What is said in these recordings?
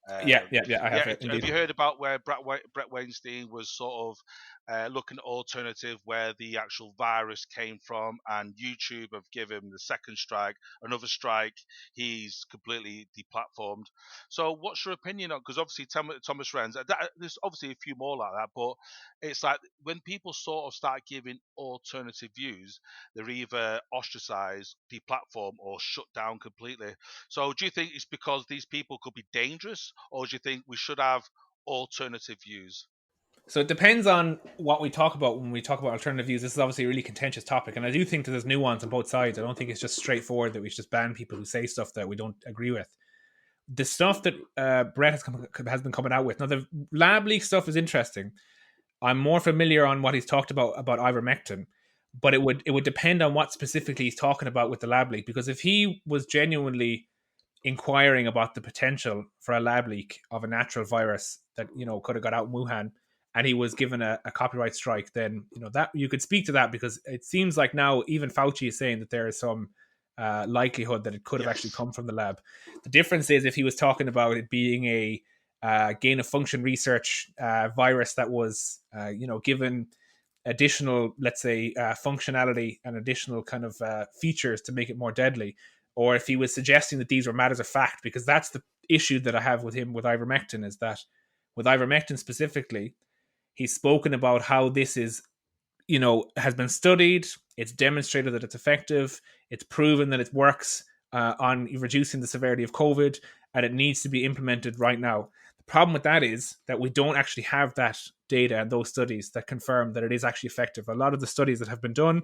Yeah. I have Yeah, it have indeed. you heard about where Brett Weinstein was sort of looking at alternative where the actual virus came from, and YouTube have given him the second strike, another strike, he's completely deplatformed. So, what's your opinion on? Because obviously, Thomas Renz, there's obviously a few more like that, but it's like when people sort of start giving alternative views, they're either ostracized, deplatformed, or shut down completely. So, do you think it's because these people could be dangerous, or do you think we should have alternative views? So it depends on what we talk about when we talk about alternative views. This is obviously a really contentious topic, and I do think that there's nuance on both sides. I don't think it's just straightforward that we should just ban people who say stuff that we don't agree with. The stuff that Brett has been coming out with now, the lab leak stuff is interesting. I'm more familiar on what he's talked about ivermectin, but it would depend on what specifically he's talking about with the lab leak. Because if he was genuinely inquiring about the potential for a lab leak of a natural virus that could have got out in Wuhan, and he was given a copyright strike, then that you could speak to that, because it seems like now even Fauci is saying that there is some likelihood that it could have actually Yes. come from the lab. The difference is if he was talking about it being a gain of function research virus that was given additional, let's say, functionality and additional kind of features to make it more deadly, or if he was suggesting that these were matters of fact, because that's the issue that I have with him with ivermectin, is that with ivermectin specifically, he's spoken about how this is, has been studied, it's demonstrated that it's effective, it's proven that it works on reducing the severity of COVID, and it needs to be implemented right now. The problem with that is that we don't actually have that data and those studies that confirm that it is actually effective. A lot of the studies that have been done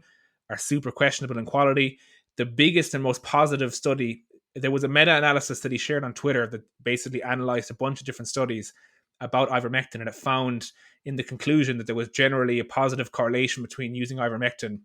are super questionable in quality. The biggest and most positive study, there was a meta-analysis that he shared on Twitter that basically analyzed a bunch of different studies about ivermectin, and it found in the conclusion that there was generally a positive correlation between using ivermectin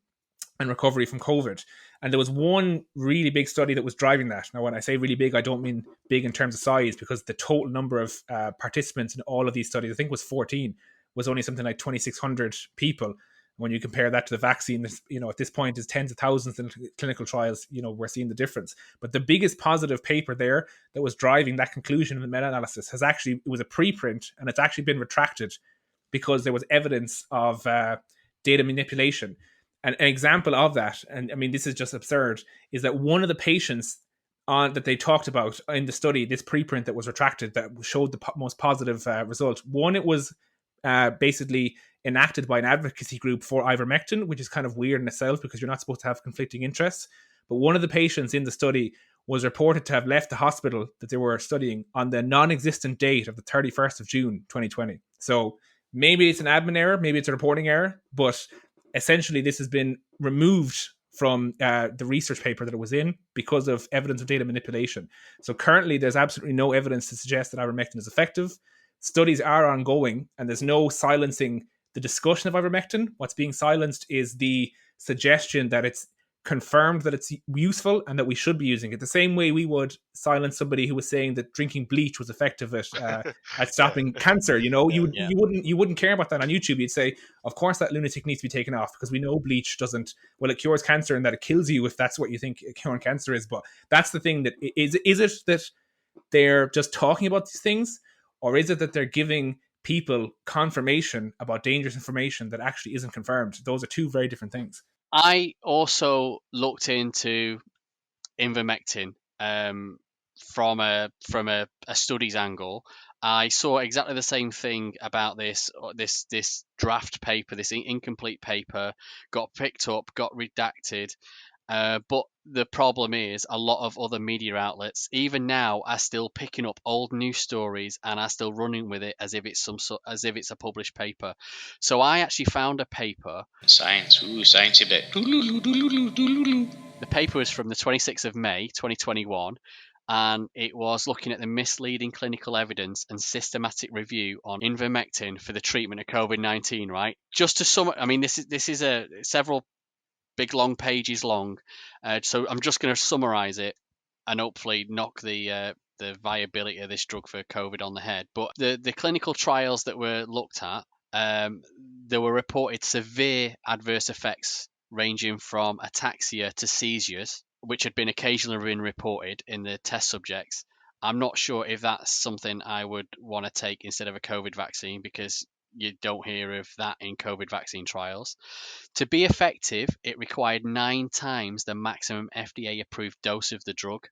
and recovery from COVID. And there was one really big study that was driving that. Now, when I say really big, I don't mean big in terms of size, because the total number of participants in all of these studies, I think was 14, was only something like 2,600 people. When you compare that to the vaccine, at this point is tens of thousands in clinical trials, we're seeing the difference. But the biggest positive paper there that was driving that conclusion in the meta-analysis it was a preprint, and it's actually been retracted because there was evidence of data manipulation. And an example of that, and I mean, this is just absurd, is that one of the patients that they talked about in the study, this preprint that was retracted, that showed the most positive result. One, it was basically enacted by an advocacy group for ivermectin, which is kind of weird in itself because you're not supposed to have conflicting interests. But one of the patients in the study was reported to have left the hospital that they were studying on the non-existent date of the 31st of June 2020. So maybe it's an admin error, maybe it's a reporting error, but essentially this has been removed from the research paper that it was in because of evidence of data manipulation. So currently there's absolutely no evidence to suggest that ivermectin is effective. Studies are ongoing, and there's no silencing the discussion of ivermectin. What's being silenced is the suggestion that it's confirmed that it's useful and that we should be using it. The same way we would silence somebody who was saying that drinking bleach was effective at Yeah. stopping cancer. You Yeah. would Yeah. you wouldn't care about that on YouTube. You'd say, of course, that lunatic needs to be taken off because we know bleach doesn't. Well, it cures cancer and that it kills you if that's what you think curing cancer is. But that's the thing, that is it that they're just talking about these things, or is it that they're giving people confirmation about dangerous information that actually isn't confirmed? Those are two very different things. I also looked into Ivermectin from a studies angle. I saw exactly the same thing about this draft paper, this incomplete paper, got picked up, got redacted. But the problem is, a lot of other media outlets, even now, are still picking up old news stories and are still running with it as if it's a published paper. So I actually found a paper. Science, science a bit. The paper is from the 26th of May, 2021, and it was looking at the misleading clinical evidence and systematic review on ivermectin for the treatment of COVID-19. Right, just to sum, I mean, this is a several big long pages long, so I'm just going to summarize it and hopefully knock the viability of this drug for COVID on the head. But the clinical trials that were looked at, there were reported severe adverse effects ranging from ataxia to seizures, which had been occasionally been reported in the test subjects, I'm not sure if that's something I would want to take instead of a COVID vaccine, because you don't hear of that in COVID vaccine trials. To be effective, it required 9 times the maximum FDA-approved dose of the drug,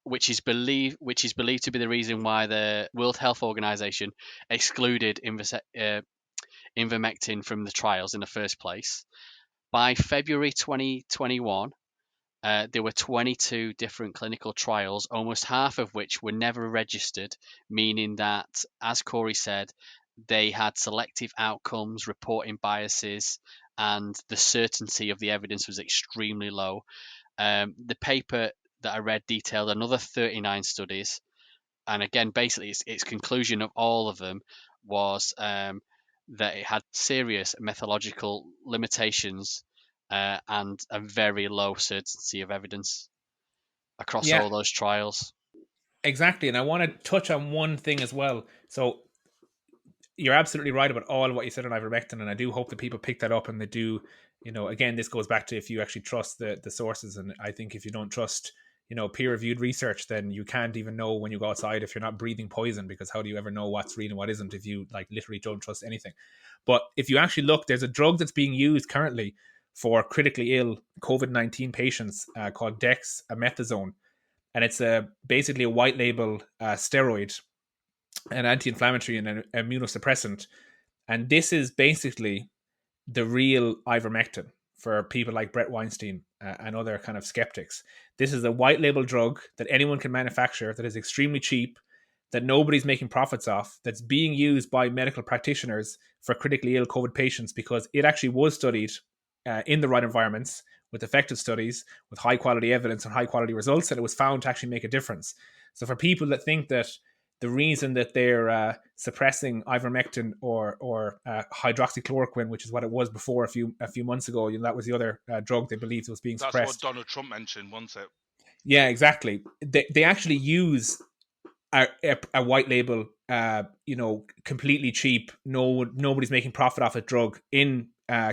which is believed to be the reason why the World Health Organization excluded Ivermectin from the trials in the first place. By February 2021, there were 22 different clinical trials, almost half of which were never registered, meaning that, as Corey said, they had selective outcomes, reporting biases, and the certainty of the evidence was extremely low. The paper that I read detailed another 39 studies, and again, basically, its conclusion of all of them was that it had serious methodological limitations and a very low certainty of evidence across Yeah, all those trials. exactly. And I want to touch on one thing as well. So you're absolutely right about all of what you said on ivermectin, and I do hope that people pick that up and they do. Again, this goes back to if you actually trust the sources, and I think if you don't trust peer-reviewed research, then you can't even know when you go outside if you're not breathing poison, because how do you ever know what's real and what isn't if you literally don't trust anything? But if you actually look, there's a drug that's being used currently for critically ill COVID-19 patients called Dexamethasone, and it's basically a white label steroid, an anti-inflammatory and an immunosuppressant. And this is basically the real ivermectin for people like Brett Weinstein and other kind of skeptics. This is a white label drug that anyone can manufacture, that is extremely cheap, that nobody's making profits off, that's being used by medical practitioners for critically ill COVID patients, because it actually was studied in the right environments with effective studies, with high quality evidence and high quality results, and it was found to actually make a difference. So for people that think that the reason that they're suppressing ivermectin or hydroxychloroquine, which is what it was before a few months ago, that was the other drug they believed was being suppressed. That's what Donald Trump mentioned, wasn't it? Yeah, exactly. They actually use a white label, completely cheap, nobody's making profit off a drug in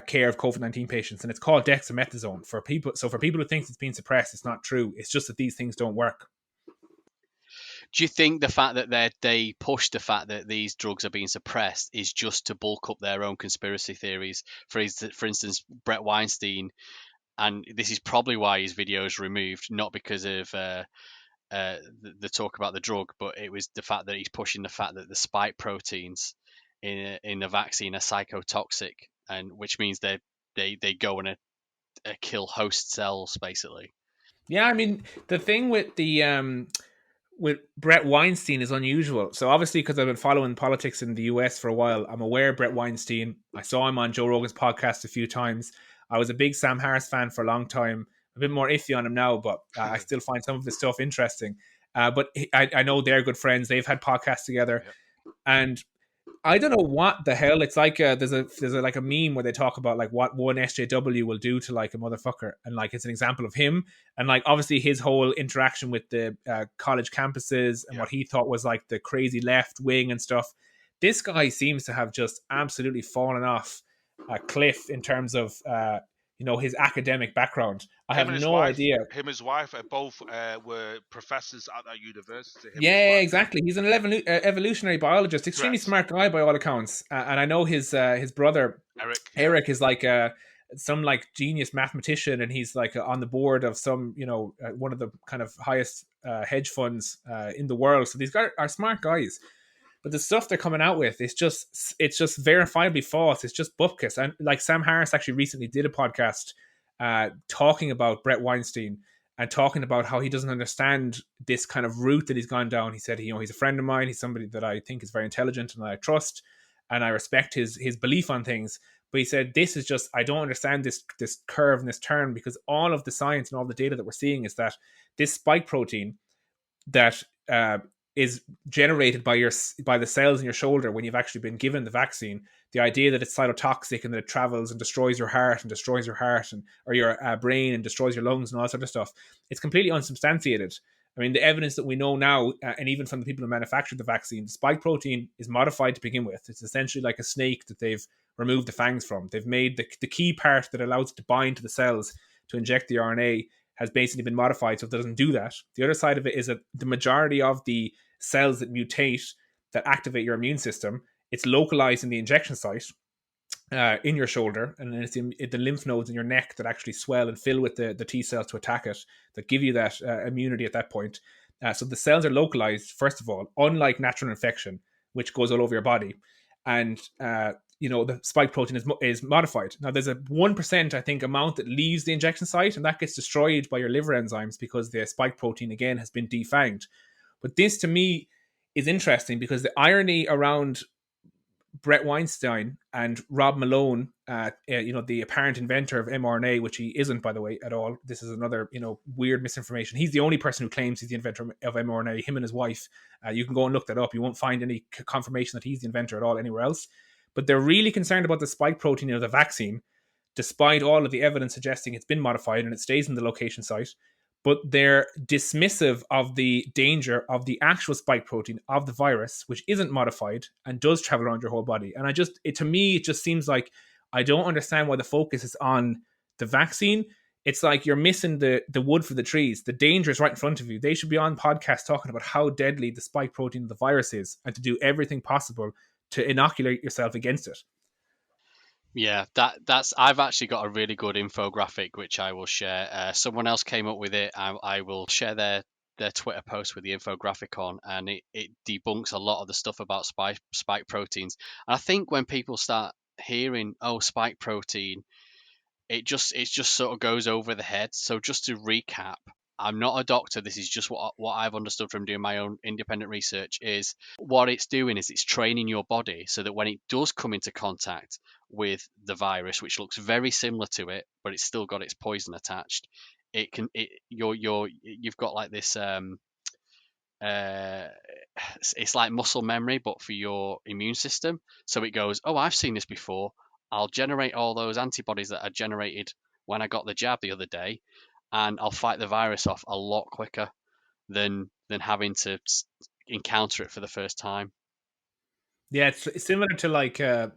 care of COVID-19 patients, and it's called dexamethasone for people. So for people who think it's being suppressed, it's not true. It's just that these things don't work. Do you think the fact that they push the fact that these drugs are being suppressed is just to bulk up their own conspiracy theories? For instance, Brett Weinstein, and this is probably why his video is removed, not because of the talk about the drug, but it was the fact that he's pushing the fact that the spike proteins in the vaccine are psychotoxic, and which means they go and kill host cells, basically. Yeah, I mean, the thing with the with Brett Weinstein is unusual. So obviously, because I've been following politics in the US for a while, I'm aware of Brett Weinstein. I saw him on Joe Rogan's podcast a few times. I was a big Sam Harris fan for a long time. A bit more iffy on him now, but I still find some of his stuff interesting. But I know they're good friends. They've had podcasts together. Yep. And I don't know what the hell. It's like there's a meme where they talk about like what one SJW will do to like a motherfucker, and like it's an example of him, and like obviously his whole interaction with the college campuses and what he thought was like the crazy left wing and stuff. This guy seems to have just absolutely fallen off a cliff in terms of his academic background. I have no idea. Him and his wife both were professors at that university. Yeah, exactly. He's an evolutionary biologist, extremely Correct. smart guy by all accounts. And I know his brother Eric is like some like genius mathematician, and he's like on the board of some one of the kind of highest hedge funds in the world. So these guys are smart guys. But the stuff they're coming out with, it's just verifiably false. It's just bupkis. And like Sam Harris actually recently did a podcast talking about Brett Weinstein and talking about how he doesn't understand this kind of route that he's gone down. He said, he's a friend of mine. He's somebody that I think is very intelligent and that I trust, and I respect his belief on things. But he said, this is just, I don't understand this curve and this turn, because all of the science and all the data that we're seeing is that this spike protein that is generated by the cells in your shoulder when you've actually been given the vaccine. The idea that it's cytotoxic and that it travels and destroys your heart or your brain and destroys your lungs and all that sort of stuff, it's completely unsubstantiated. I mean, the evidence that we know now, and even from the people who manufactured the vaccine, the spike protein is modified to begin with. It's essentially like a snake that they've removed the fangs from. They've made the key part that allows it to bind to the cells to inject the RNA has basically been modified so it doesn't do that. The other side of it is that the majority of the cells that mutate, that activate your immune system, it's localized in the injection site in your shoulder, and then it's in the lymph nodes in your neck that actually swell and fill with the T cells to attack it, that give you that immunity at that point. So the cells are localized, first of all, unlike natural infection, which goes all over your body. And the spike protein is modified. Now there's a 1%, I think, amount that leaves the injection site, and that gets destroyed by your liver enzymes because the spike protein again has been defanged. But this to me is interesting because the irony around Brett Weinstein and Rob Malone, the apparent inventor of mRNA, which he isn't, by the way, at all. This is another, weird misinformation. He's the only person who claims he's the inventor of mRNA, him and his wife. You can go and look that up. You won't find any confirmation that he's the inventor at all anywhere else. But they're really concerned about the spike protein of the vaccine, despite all of the evidence suggesting it's been modified and it stays in the location site. But they're dismissive of the danger of the actual spike protein of the virus, which isn't modified and does travel around your whole body. And to me, it just seems like I don't understand why the focus is on the vaccine. It's like you're missing the wood for the trees. The danger is right in front of you. They should be on podcasts talking about how deadly the spike protein of the virus is and to do everything possible to inoculate yourself against it. Yeah, that's. I've actually got a really good infographic which I will share. Someone else came up with it. I will share their Twitter post with the infographic on, and it debunks a lot of the stuff about spike proteins. And I think when people start hearing, oh, spike protein, it just sort of goes over the head. So just to recap, I'm not a doctor. This is just what I've understood from doing my own independent research. Is what it's doing is it's training your body so that when it does come into contact with the virus, which looks very similar to it, but it's still got its poison attached, you've got like this it's like muscle memory, but for your immune system. So it goes, oh, I've seen this before. I'll generate all those antibodies that I generated when I got the jab the other day, and I'll fight the virus off a lot quicker than having to encounter it for the first time. Yeah, it's similar to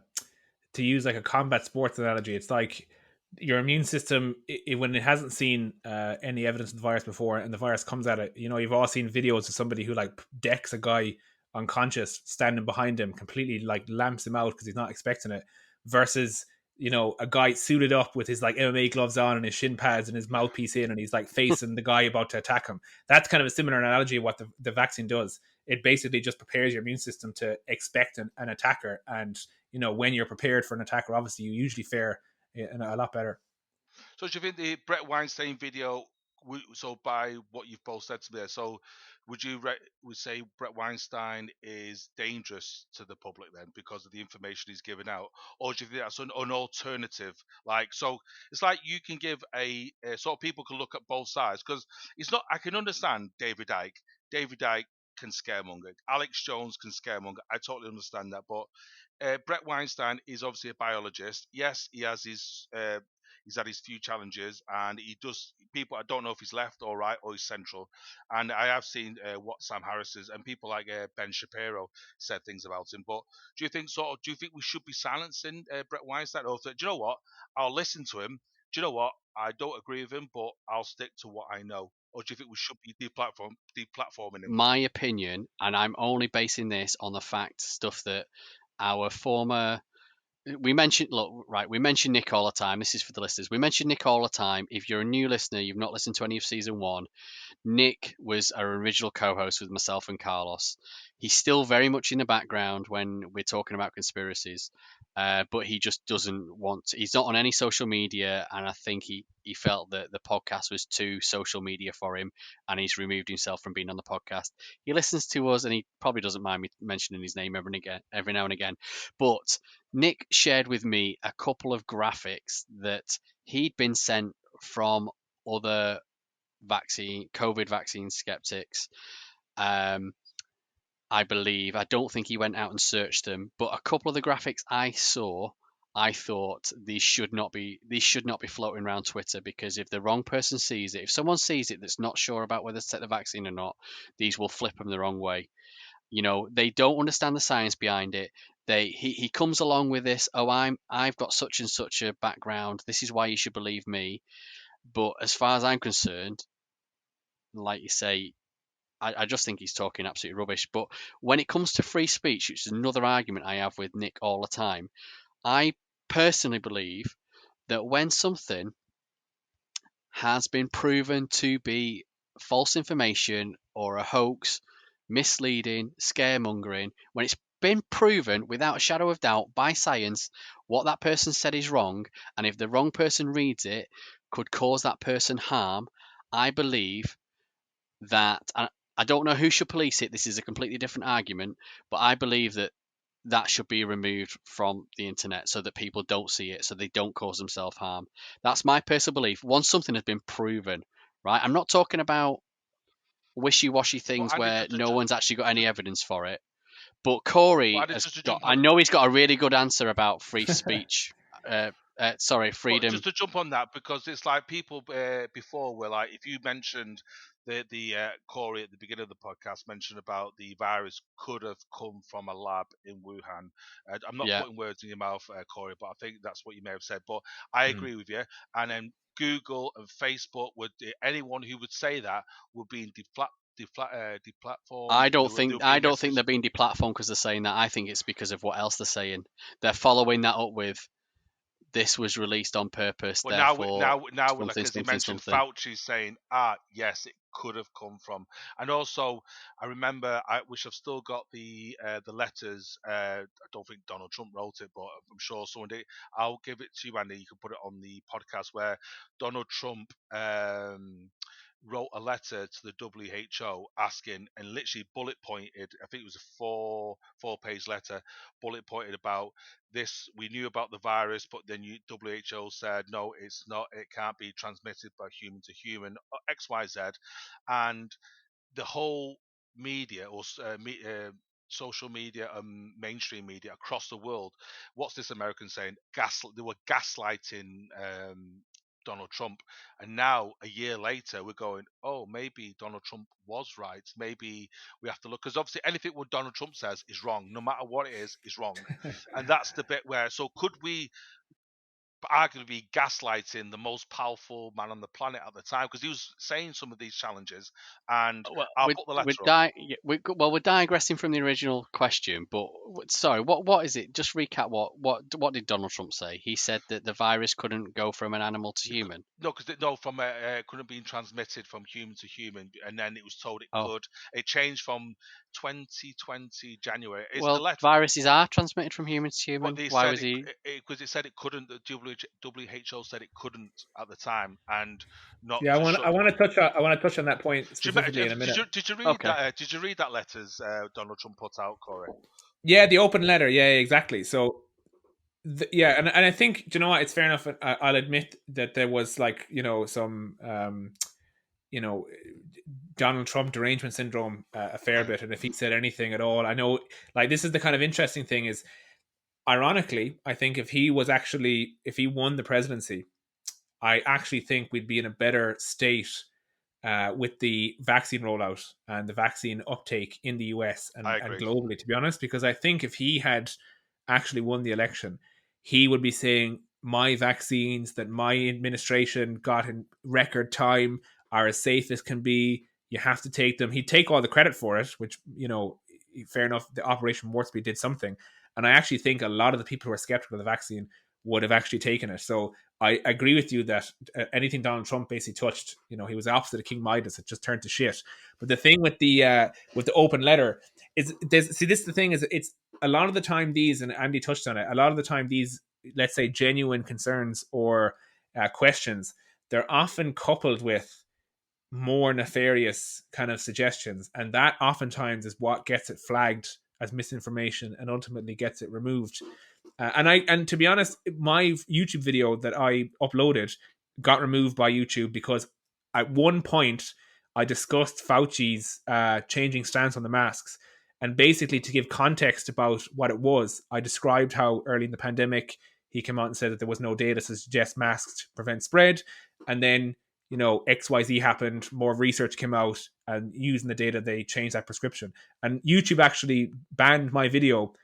to use like a combat sports analogy. It's like your immune system, when it hasn't seen any evidence of the virus before, and the virus comes at it. You've all seen videos of somebody who like decks a guy unconscious, standing behind him, completely like lamps him out because he's not expecting it. Versus a guy suited up with his like MMA gloves on and his shin pads and his mouthpiece in, and he's like facing the guy about to attack him. That's kind of a similar analogy of what the vaccine does. It basically just prepares your immune system to expect an attacker, and when you're prepared for an attacker, obviously you usually fare a lot better. So do you think the Brett Weinstein video, so by what you've both said to me there, so would you would say Brett Weinstein is dangerous to the public then because of the information he's giving out? Or do you think that's an alternative? So it's like you can give a sort of people can look at both sides, because it's not, I can understand David Icke. David Icke can scaremonger. Alex Jones can scaremonger. I totally understand that. But Brett Weinstein is obviously a biologist. Yes, he has his he's had his few challenges, and he does. People, I don't know if he's left or right or he's central. And I have seen what Sam Harris is, and people like Ben Shapiro said things about him. But do you think we should be silencing Brett Weinstein, or do you know what? I'll listen to him. Do you know what? I don't agree with him, but I'll stick to what I know. Or do you think we should be deplatforming him? My opinion, and I'm only basing this on the fact stuff that our former we mentioned Nick all the time. This is for the listeners. We mention Nick all the time. If you're a new listener, you've not listened to any of season 1, Nick was our original co-host with myself and Carlos. He's still very much in the background when we're talking about conspiracies, but he just doesn't want to. He's not on any social media, and I think he felt that the podcast was too social media for him, and he's removed himself from being on the podcast. He listens to us, and he probably doesn't mind me mentioning his name every now and again. But Nick shared with me a couple of graphics that he'd been sent from other COVID vaccine skeptics. I believe. I don't think he went out and searched them, but a couple of the graphics I saw, I thought these should not be floating around Twitter, because if the wrong person sees it, if someone sees it that's not sure about whether to take the vaccine or not, these will flip them the wrong way. They don't understand the science behind it. He comes along with this, oh, I've got such and such a background, this is why you should believe me. But as far as I'm concerned, like you say, I just think he's talking absolute rubbish. But when it comes to free speech, which is another argument I have with Nick all the time, I personally believe that when something has been proven to be false information or a hoax, misleading, scaremongering, when it's been proven without a shadow of doubt by science what that person said is wrong, and if the wrong person reads it could cause that person harm, I believe that I don't know who should police it. This is a completely different argument, but I believe that that should be removed from the internet so that people don't see it, so they don't cause themselves harm. That's my personal belief. Once something has been proven, right? I'm not talking about wishy-washy But things Andy, where no one's actually got any just, evidence for it. But Corey Andy, has just to got. jump I on. know he's got a really good answer about free speech. But Freedom. just to jump on that, because it's like people before were like, if you mentioned the Corey at the beginning of the podcast mentioned about the virus could have come from a lab in Wuhan. I'm not Yeah. putting words in your mouth, Corey, but I think that's what you may have said. But I agree with you. And then Google and Facebook would anyone who would say that would be in deplatformed. I don't They think would be I don't think messaged. they're being deplatformed because they're saying that. I think it's because of what else they're saying. They're following that up with this was released on purpose, But therefore like something, as you something, mentioned, something. Fauci saying, yes, it could have come from. And also, I remember, which I've still got the letters. I don't think Donald Trump wrote it, but I'm sure someone did. I'll give it to you, Andy. You can put it on the podcast where Donald Trump wrote a letter to the WHO asking and literally bullet pointed. I think it was a four-page letter, bullet pointed about this. We knew about the virus, but then WHO said no, it's not. It can't be transmitted by human to human. X, Y, Z, and the whole media or social media and mainstream media across the world. What's this American saying? They were gaslighting Donald Trump, and now a year later we're going, oh, maybe Donald Trump was right. Maybe we have to look, because obviously anything what Donald Trump says is wrong, no matter what it is wrong. And that's the bit where, so could we arguably gaslighting the most powerful man on the planet at the time, because he was saying some of these challenges, and Well, I'll put the letter up. we're digressing from the original question, but sorry, what is it? Just recap what did Donald Trump say? He said that the virus couldn't go from an animal to human. No, because from couldn't be transmitted from human to human, and then it was told it Oh, could. It changed from 2020 January. It's the well, letter. viruses are transmitted from human to But human. they Why said was he? because it said it couldn't. The WHO said it couldn't at the time, and not Yeah, just I shut. want to touch on that point specifically in a minute. Did you read Okay. that? Did you read that letters Donald Trump put out, Corey? Yeah, the open letter. Yeah, exactly. So yeah, and I think, do you know what? It's fair enough. I'll admit that there was like, some you know Donald Trump derangement syndrome a fair bit, and if he said anything at all, I know, like, this is the kind of interesting thing is, ironically, I think if he won the presidency, I actually think we'd be in a better state with the vaccine rollout and the vaccine uptake in the US I and agree. globally, to be honest, because I think if he had actually won the election, he would be saying, my vaccines that my administration got in record time are as safe as can be. You have to take them. He'd take all the credit for it, which, fair enough, the Operation Warp Speed did something. And I actually think a lot of the people who are skeptical of the vaccine would have actually taken it. So I agree with you that anything Donald Trump basically touched, he was the opposite of King Midas. It just turned to shit. But the thing with the open letter is, this is the thing, is it's a lot of the time these, and Andy touched on it, a lot of the time these, let's say, genuine concerns or questions, they're often coupled with more nefarious kind of suggestions, and that oftentimes is what gets it flagged as misinformation and ultimately gets it removed. And to be honest, my YouTube video that I uploaded got removed by YouTube because at one point I discussed Fauci's changing stance on the masks. And basically, to give context about what it was, I described how early in the pandemic he came out and said that there was no data to suggest masks prevent spread. And then, XYZ happened, more research came out, and using the data, they changed that prescription. And YouTube actually banned my video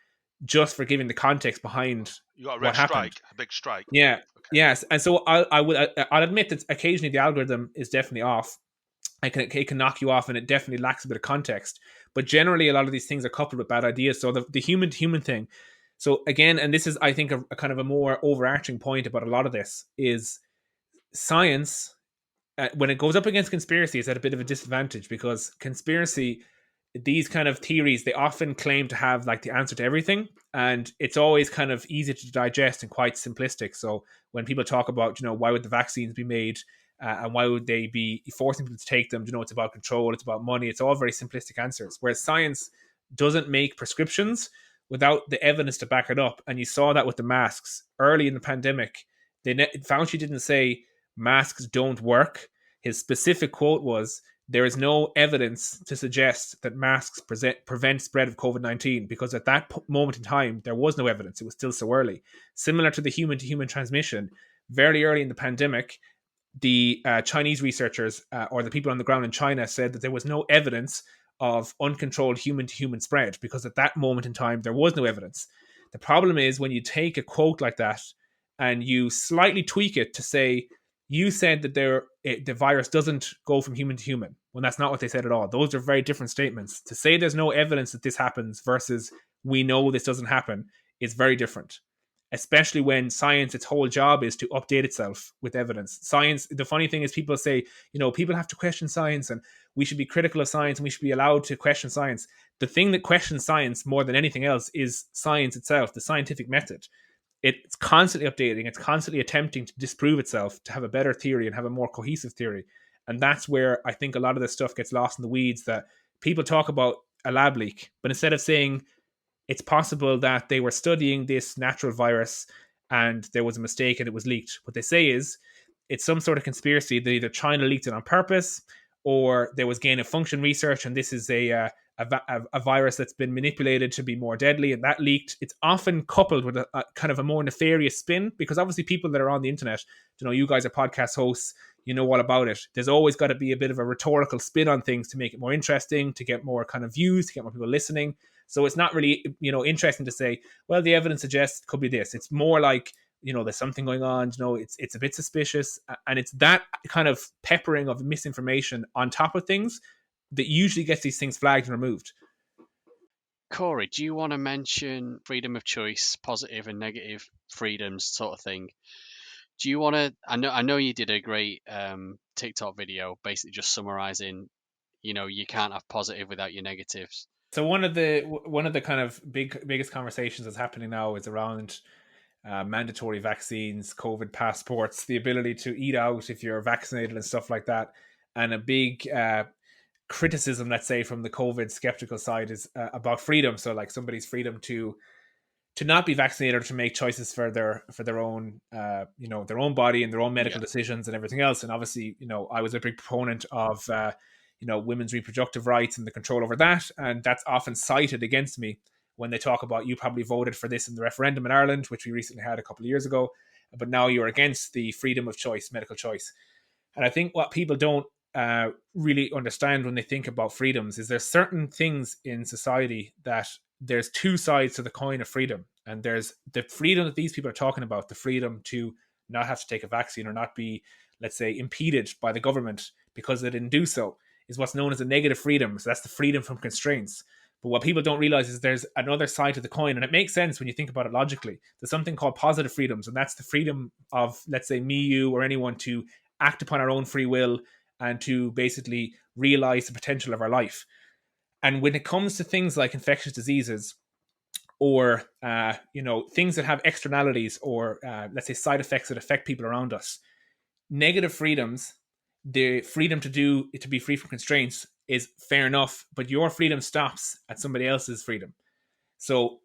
just for giving the context behind You got a what red happened. strike, a big strike. Yeah. Okay. Yes. And so I'll admit that occasionally the algorithm is definitely off. It can knock you off, and it definitely lacks a bit of context. But generally, a lot of these things are coupled with bad ideas. So the human to human thing. So again, and this is, I think, a kind of a more overarching point about a lot of this is science. When it goes up against conspiracy, it's at a bit of a disadvantage, because conspiracy, these kind of theories, they often claim to have like the answer to everything, and it's always kind of easy to digest and quite simplistic. So when people talk about, why would the vaccines be made, and why would they be forcing people to take them, it's about control, it's about money, it's all very simplistic answers, whereas science doesn't make prescriptions without the evidence to back it up. And you saw that with the masks early in the pandemic. Fauci didn't say masks don't work. His specific quote was, "There is no evidence to suggest that masks prevent spread of COVID-19, because at that moment in time, there was no evidence. It was still so early." Similar to the human-to-human transmission, very early in the pandemic, the Chinese researchers, or the people on the ground in China, said that there was no evidence of uncontrolled human-to-human spread, because at that moment in time, there was no evidence. The problem is when you take a quote like that and you slightly tweak it to say, you said that the virus doesn't go from human to human, when that's not what they said at all. Those are very different statements. To say there's no evidence that this happens versus we know this doesn't happen is very different, especially when science, its whole job is to update itself with evidence. Science, the funny thing is, people say, people have to question science, and we should be critical of science, and we should be allowed to question science. The thing that questions science more than anything else is science itself, the scientific method. It's constantly updating, it's constantly attempting to disprove itself, to have a better theory and have a more cohesive theory. And that's where I think a lot of this stuff gets lost in the weeds, that people talk about a lab leak, but instead of saying it's possible that they were studying this natural virus and there was a mistake and it was leaked, what they say is it's some sort of conspiracy that either China leaked it on purpose, or there was gain of function research, and this is a virus that's been manipulated to be more deadly, and that leaked. It's often coupled with a kind of a more nefarious spin, because obviously people that are on the internet, you guys are podcast hosts, you know all about it. There's always got to be a bit of a rhetorical spin on things to make it more interesting, to get more kind of views, to get more people listening. So it's not really, interesting to say, well, the evidence suggests it could be this. It's more like, there's something going on, it's a bit suspicious. And it's that kind of peppering of misinformation on top of things that usually gets these things flagged and removed. Corey, do you want to mention freedom of choice, positive and negative freedoms sort of thing? Do you want to? I know you did a great TikTok video, basically just summarizing, you can't have positive without your negatives. So one of the kind of biggest conversations that's happening now is around mandatory vaccines, COVID passports, the ability to eat out if you're vaccinated and stuff like that. And a big criticism, let's say, from the COVID skeptical side is about freedom. So like somebody's freedom to not be vaccinated, or to make choices for their own their own body and their own medical decisions and everything else. And obviously, I was a big proponent of women's reproductive rights and the control over that, and that's often cited against me when they talk about, you probably voted for this in the referendum in Ireland, which we recently had a couple of years ago, but now you're against the freedom of choice, medical choice. And I think what people don't really understand when they think about freedoms is there's certain things in society that there's two sides to the coin of freedom. And there's the freedom that these people are talking about, the freedom to not have to take a vaccine, or not be, let's say, impeded by the government because they didn't do so, is what's known as a negative freedom. So that's the freedom from constraints. But what people don't realize is there's another side to the coin, and it makes sense when you think about it logically. There's something called positive freedoms, and that's the freedom of, let's say, me, you, or anyone to act upon our own free will and to basically realize the potential of our life. And when it comes to things like infectious diseases, or things that have externalities, or let's say side effects that affect people around us, negative freedoms, the freedom to be free from constraints, is fair enough, but your freedom stops at somebody else's freedom. So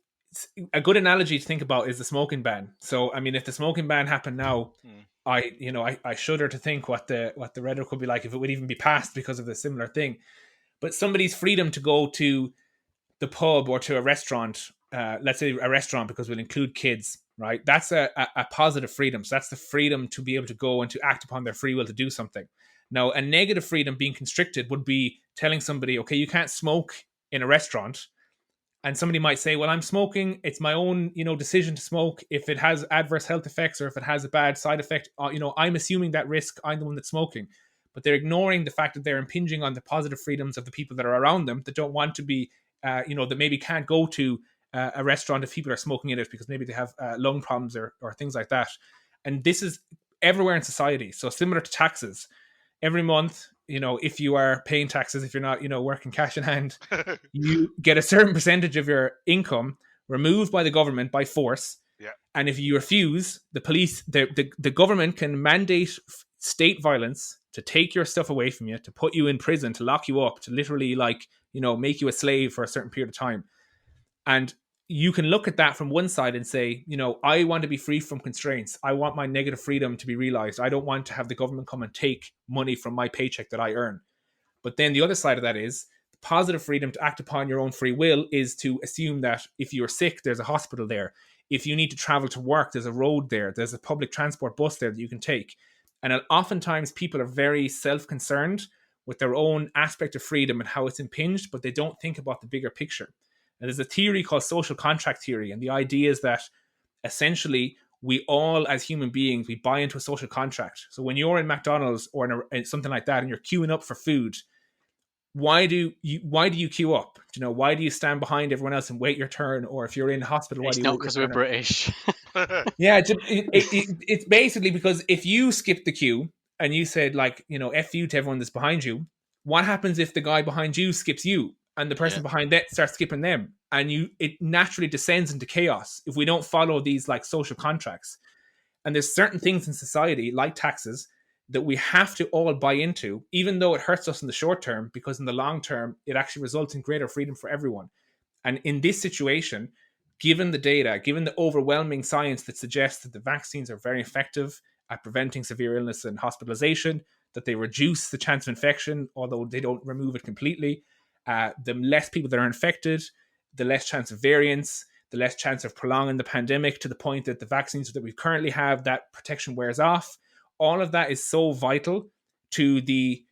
a good analogy to think about is the smoking ban. So I mean, if the smoking ban happened now, I shudder to think what the rhetoric would be like, if it would even be passed because of the similar thing. But somebody's freedom to go to the pub or to a restaurant, let's say a restaurant, because we'll include kids, right? That's a positive freedom. So that's the freedom to be able to go and to act upon their free will to do something. Now, a negative freedom being constricted would be telling somebody, okay, you can't smoke in a restaurant, And somebody might say, well, I'm smoking. It's my own, decision to smoke. If it has adverse health effects or if it has a bad side effect, I'm assuming that risk. I'm the one that's smoking. But they're ignoring the fact that they're impinging on the positive freedoms of the people that are around them that don't want to be, that maybe can't go to a restaurant if people are smoking in it because maybe they have lung problems or things like that. And this is everywhere in society. So similar to taxes, every month, if you are paying taxes, if you're not, working cash in hand, you get a certain percentage of your income removed by the government by force. Yeah. And if you refuse, the police, the government can mandate state violence to take your stuff away from you, to put you in prison, to lock you up, to literally make you a slave for a certain period of time. And you can look at that from one side and say, I want to be free from constraints. I want my negative freedom to be realized. I don't want to have the government come and take money from my paycheck that I earn. But then the other side of that is the positive freedom to act upon your own free will is to assume that if you're sick, there's a hospital there. If you need to travel to work, there's a road there. There's a public transport bus there that you can take. And oftentimes people are very self-concerned with their own aspect of freedom and how it's impinged, but they don't think about the bigger picture. And there's a theory called social contract theory. And the idea is that essentially we all, as human beings, we buy into a social contract. So when you're in McDonald's or in something like that and you're queuing up for food, why do you queue up? Why do you stand behind everyone else and wait your turn? Or if you're in hospital, why It's do you not because we're British. Yeah, it's basically because if you skip the queue and you said F you to everyone that's behind you, what happens if the guy behind you skips you and the person behind that starts skipping them? And it naturally descends into chaos if we don't follow these social contracts. And there's certain things in society, like taxes, that we have to all buy into, even though it hurts us in the short term, because in the long term, it actually results in greater freedom for everyone. And in this situation, given the data, given the overwhelming science that suggests that the vaccines are very effective at preventing severe illness and hospitalization, that they reduce the chance of infection, although they don't remove it completely, the less people that are infected, the less chance of variants, the less chance of prolonging the pandemic to the point that the vaccines that we currently have, that protection wears off. All of that is so vital to the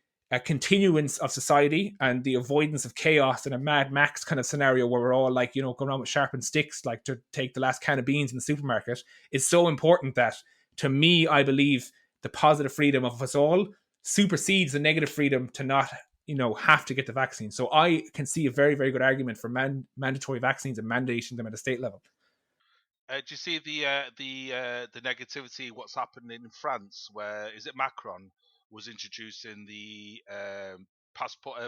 continuance of society and the avoidance of chaos in a Mad Max kind of scenario where we're all going around with sharpened sticks, to take the last can of beans in the supermarket, is so important that, to me, I believe the positive freedom of us all supersedes the negative freedom to not have to get the vaccine. So I can see a very, very good argument for mandatory vaccines and mandating them at a state level. Do you see the negativity? What's happening in France? Where is it? Macron was introducing the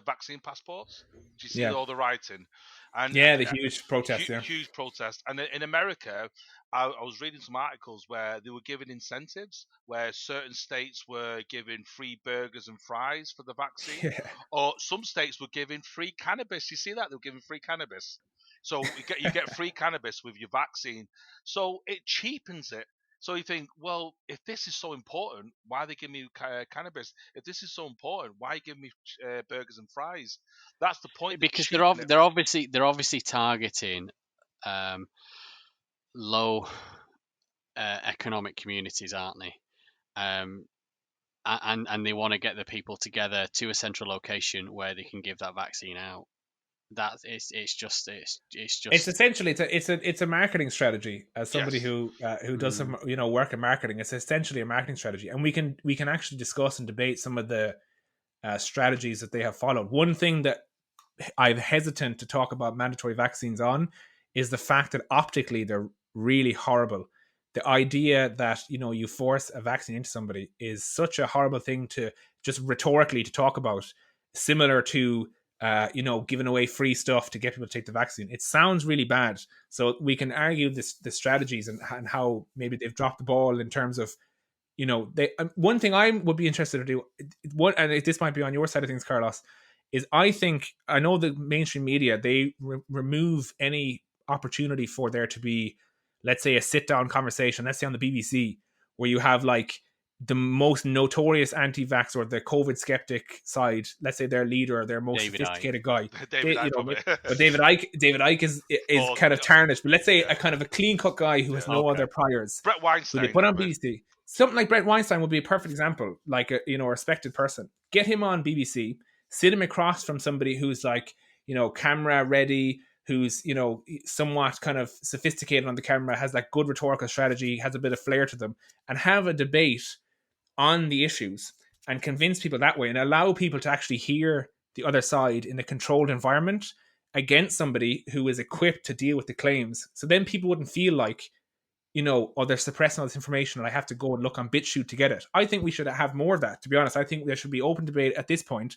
vaccine passports. Do you see all the writing? And the huge protest. Huge protest. And in America, I was reading some articles where they were giving incentives, where certain states were giving free burgers and fries for the vaccine, or some states were giving free cannabis. You see that they were giving free cannabis. So you get free cannabis with your vaccine. So it cheapens it. So you think, well, if this is so important, why are they giving me cannabis? If this is so important, why give me burgers and fries? That's the point. Because they're obviously targeting low economic communities, aren't they? And they want to get the people together to a central location where they can give that vaccine out. That it's essentially it's a marketing strategy. As somebody who does some work in marketing, it's essentially a marketing strategy, and we can actually discuss and debate some of the strategies that they have followed. One thing that I'm hesitant to talk about mandatory vaccines on is the fact that optically they're really horrible. The idea that you force a vaccine into somebody is such a horrible thing to just rhetorically to talk about, similar to giving away free stuff to get people to take the vaccine. It sounds really bad. So we can argue the strategies and how maybe they've dropped the ball in terms of, one thing I would be interested to do, and this might be on your side of things, Carlos, is I know the mainstream media, they remove any opportunity for there to be, let's say, a sit-down conversation, let's say on the BBC, where you have the most notorious anti-vax or the COVID skeptic side, let's say their leader, their most sophisticated guy. David Icke is kind of tarnished, but let's say a kind of a clean-cut guy who has no other priors. Brett Weinstein. Who they put on BBC. Something like Brett Weinstein would be a perfect example, a respected person. Get him on BBC, sit him across from somebody who's camera ready, who's, you know, somewhat kind of sophisticated on the camera, has that good rhetorical strategy, has a bit of flair to them, and have a debate on the issues and convince people that way and allow people to actually hear the other side in a controlled environment against somebody who is equipped to deal with the claims. So then people wouldn't feel like, you know, oh, they're suppressing all this information and I have to go and look on BitChute to get it. I think we should have more of that, to be honest. I think there should be open debate at this point.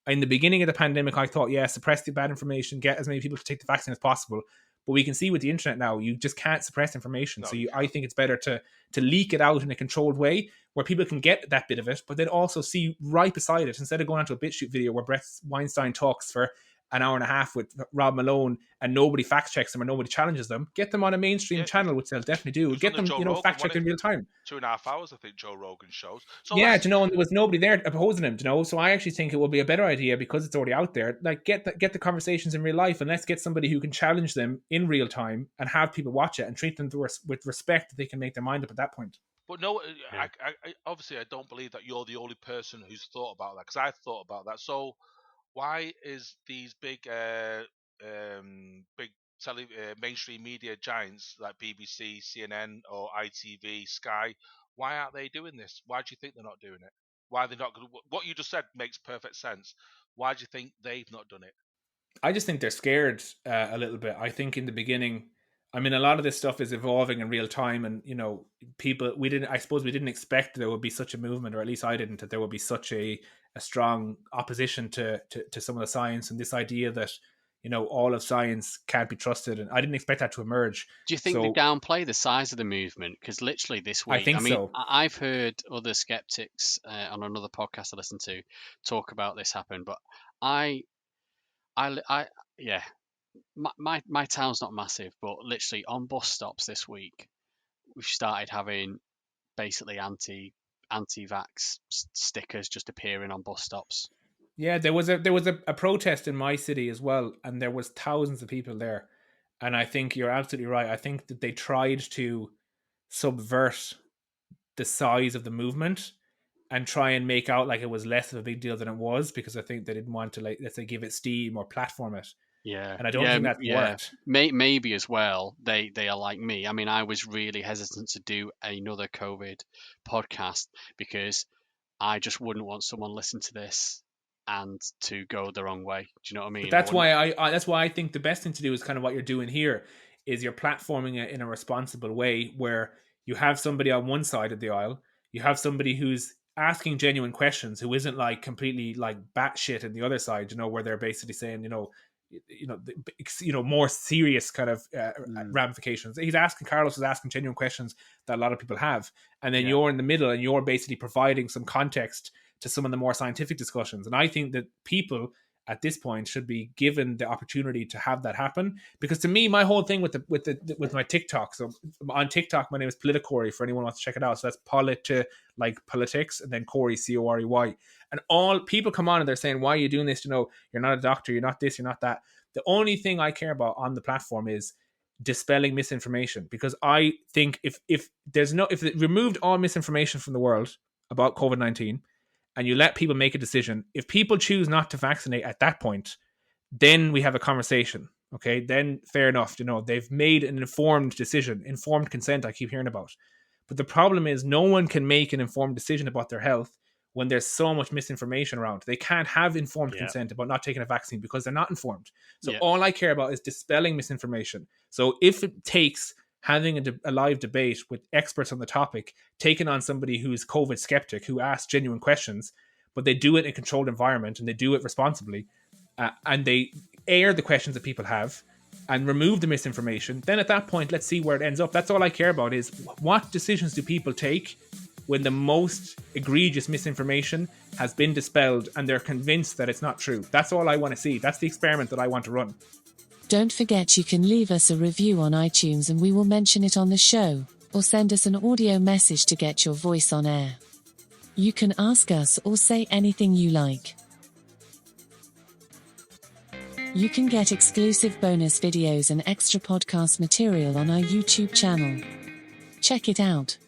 In the beginning of the pandemic, I thought, yeah, suppress the bad information, get as many people to take the vaccine as possible. But we can see with the internet now, you just can't suppress information. No, So you I think it's better to leak it out in a controlled way where people can get that bit of it, but then also see right beside it, instead of going onto a BitChute video where Brett Weinstein talks for an hour and a half with Rob Malone and nobody fact checks them or nobody challenges them, get them on a mainstream channel, which they'll definitely do. Get them, you know, fact checked in real time. 2.5 hours, I think, Joe Rogan shows. So yeah, do you know, and there was nobody there opposing him, do you know? So I actually think it would be a better idea, because it's already out there. Like, get the conversations in real life, and let's get somebody who can challenge them in real time and have people watch it and treat them with respect that they can make their mind up at that point. But no, I obviously I don't believe that you're the only person who's thought about that, because I've thought about that. So why is these big mainstream media giants like BBC, CNN, or ITV, Sky, why aren't they doing this? Why do you think they're not doing it? Why are they not? What you just said makes perfect sense. Why do you think they've not done it? I just think they're scared a little bit. I think in the beginning, I mean, a lot of this stuff is evolving in real time, and, you know, I suppose we didn't expect there would be such a movement, or at least I didn't, that there would be such a strong opposition to some of the science, and this idea that, you know, all of science can't be trusted. And I didn't expect that to emerge. Do you think they downplay the size of the movement? Because literally this week, I mean, so. I've heard other skeptics on another podcast I listen to talk about this happen, but yeah, my town's not massive, but literally on bus stops this week, we've started having basically anti-vax stickers just appearing on bus stops. Yeah, there was a protest in my city as well, and there was thousands of people there. And I think you're absolutely right. I think that they tried to subvert the size of the movement and try and make out like it was less of a big deal than it was, because I think they didn't want to, like, let's say, give it steam or platform it. Yeah, and I don't think that worked. Maybe as well, they are like me. I mean, I was really hesitant to do another COVID podcast because I just wouldn't want someone listen to this and to go the wrong way. Do you know what I mean? But that's why I think the best thing to do is kind of what you're doing here, is you're platforming it in a responsible way, where you have somebody on one side of the aisle, you have somebody who's asking genuine questions, who isn't like completely like batshit in the other side, you know, where they're basically saying, more serious kind of ramifications. Carlos is asking genuine questions that a lot of people have, and then you're in the middle and you're basically providing some context to some of the more scientific discussions. And I think that people at this point should be given the opportunity to have that happen, because to me, my whole thing with my TikTok, so on TikTok, my name is Politicory, for anyone who wants to check it out. So that's like politics, and then Corey, Corey, and all people come on and they're saying, why are you doing this? You know, you're not a doctor, you're not this, you're not that. The only thing I care about on the platform is dispelling misinformation, because I think if it removed all misinformation from the world about COVID-19, and you let people make a decision, if people choose not to vaccinate at that point, then we have a conversation. Okay, then fair enough. You know, they've made an informed decision, informed consent I keep hearing about. But the problem is, no one can make an informed decision about their health when there's so much misinformation around. They can't have informed consent about not taking a vaccine because they're not informed. So all I care about is dispelling misinformation. So if it takes having a live debate with experts on the topic, taking on somebody who's COVID skeptic, who asks genuine questions, but they do it in a controlled environment and they do it responsibly, and they air the questions that people have and remove the misinformation, then at that point, let's see where it ends up. That's all I care about, is what decisions do people take when the most egregious misinformation has been dispelled and they're convinced that it's not true. That's all I want to see. That's the experiment that I want to run. Don't forget, you can leave us a review on iTunes and we will mention it on the show, or send us an audio message to get your voice on air. You can ask us or say anything you like. You can get exclusive bonus videos and extra podcast material on our YouTube channel. Check it out.